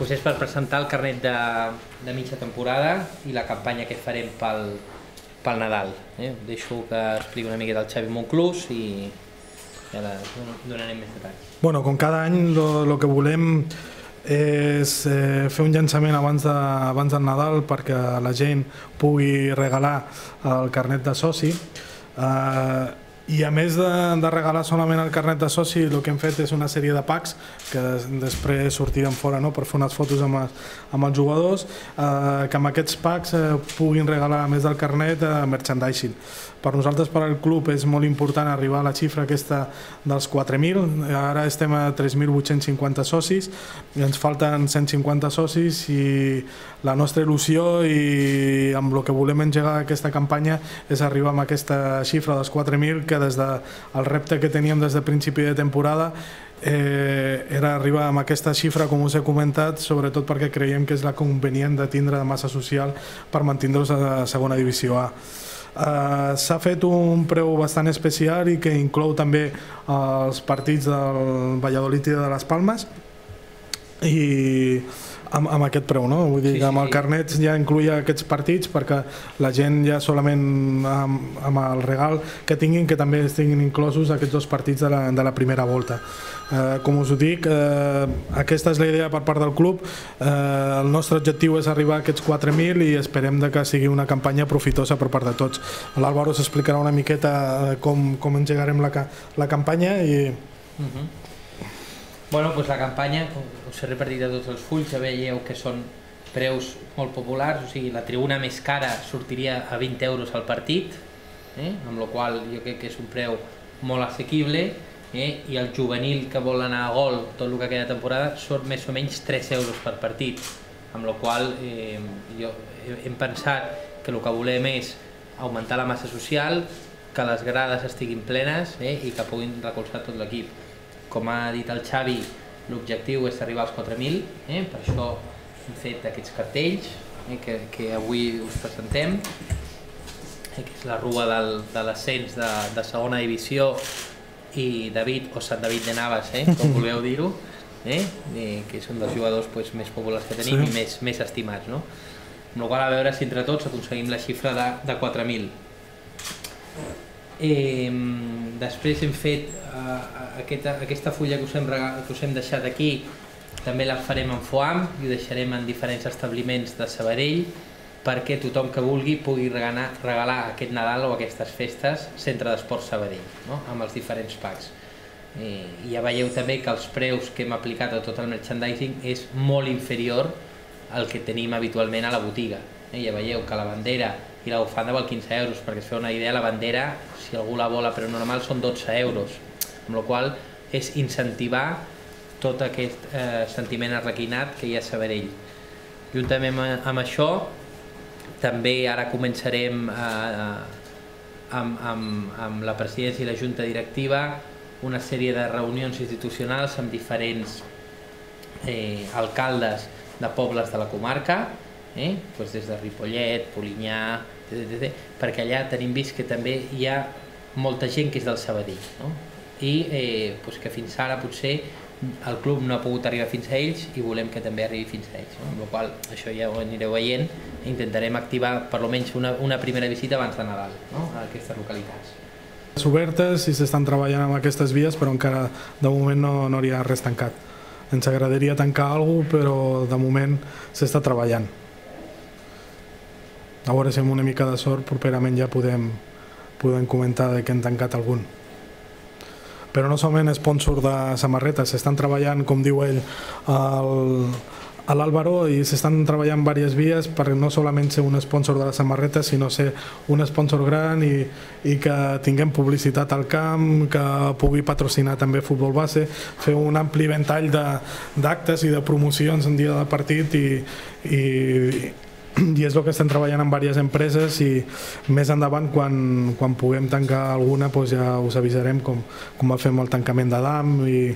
és per presentar el carnet de mitja temporada i la campanya que farem pel Nadal. Deixo que expliqui una miqueta el Xavi Monclús i ara donarem més detalls. Bueno, com cada any el que volem és fer un llançament abans del Nadal perquè la gent pugui regalar el carnet de soci. I a més de regalar solament el carnet de soci, el que hem fet és una sèrie de packs que després sortirem fora per fer unes fotos amb els jugadors, que amb aquests packs puguin regalar, a més del carnet, merchandising. Per nosaltres, per al club, és molt important arribar a la xifra aquesta dels 4.000. Ara estem a 3.850 socis, ens falten 150 socis i la nostra il·lusió i amb el que volem engegar aquesta campanya és arribar a aquesta xifra dels 4.000, que des del repte que teníem des de principi de temporada era arribar a aquesta xifra, com us he comentat, sobretot perquè creiem que és la convenient de tindre de massa social per mantindre's a segona divisió A. S'ha fet un preu bastant especial i que inclou també els partits del Valladolid i de les Palmes i amb aquest preu, no? Vull dir que amb el carnet ja incluïa aquests partits perquè la gent ja solament amb el regal que tinguin, que també estiguin inclosos aquests dos partits de la primera volta. Com us ho dic, aquesta és la idea per part del club. El nostre objectiu és arribar a aquests 4.000 i esperem que sigui una campanya profitosa per part de tots. L'Álvaro s'explicarà una miqueta com engegarem la campanya i... Bueno, doncs la campanya, us he repartit a tots els fulls, ja veieu que són preus molt populars, o sigui, la tribuna més cara sortiria a 20 euros al partit, amb la qual jo crec que és un preu molt assequible, i el juvenil que vol anar a gol tot el que queda de temporada surt més o menys 3 euros per partit, amb la qual hem pensat que el que volem és augmentar la massa social, que les grades estiguin plenes i que puguin recolzar tot l'equip. Com ha dit el Xavi, l'objectiu és arribar als 4.000, per això hem fet aquests cartells que avui us presentem, que és la rua de l'ascens de segona divisió i David o Sant David de Navas, com vulgueu dir-ho, que és un dels jugadors més populars que tenim i més estimats. Amb la qual a veure si entre tots aconseguim la xifra de 4.000. Després hem fet aquesta fulla que us hem deixat aquí, també la farem en foam i ho deixarem en diferents establiments de Sabadell perquè tothom que vulgui pugui regalar aquest Nadal o aquestes festes Centre d'Esports Sabadell, amb els diferents packs. I ja veieu també que els preus que hem aplicat a tot el merchandising és molt inferior al que tenim habitualment a la botiga. Ja veieu que la bandera i la bufanda val 15 euros, perquè es feu una idea, la bandera, si algú la vol a preu normal, són 12 euros, amb la qual és incentivar tot aquest sentiment arlequinat que hi ha a Sabadell. Juntament amb això, també ara començarem amb la presidència i la junta directiva una sèrie de reunions institucionals amb diferents alcaldes de pobles de la comarca, des de Ripollet, Polinyà, perquè allà tenim vist que també hi ha molta gent que és del Sabadell i que fins ara potser el club no ha pogut arribar fins a ells i volem que també arribi fins a ells, amb la qual això ja ho anireu veient i intentarem activar per almenys una primera visita abans de Nadal a aquestes localitats. Obertes i s'estan treballant amb aquestes vies, però encara de moment no hi ha res tancat. Ens agradaria tancar alguna cosa, però de moment s'està treballant. A veure si amb una mica de sort properament ja podem comentar que hem tancat algun. Però no solament sponsor de samarretes, s'estan treballant, com diu ell, a l'Álvaro, i s'estan treballant diverses vies per no solament ser un sponsor de les samarretes, sinó ser un sponsor gran i que tinguem publicitat al camp, que pugui patrocinar també futbol base, fer un ampli ventall d'actes i de promocions en dia de partit i és el que estem treballant amb diverses empreses i més endavant quan puguem tancar alguna ja us avisarem com va fer amb el tancament d'Adam i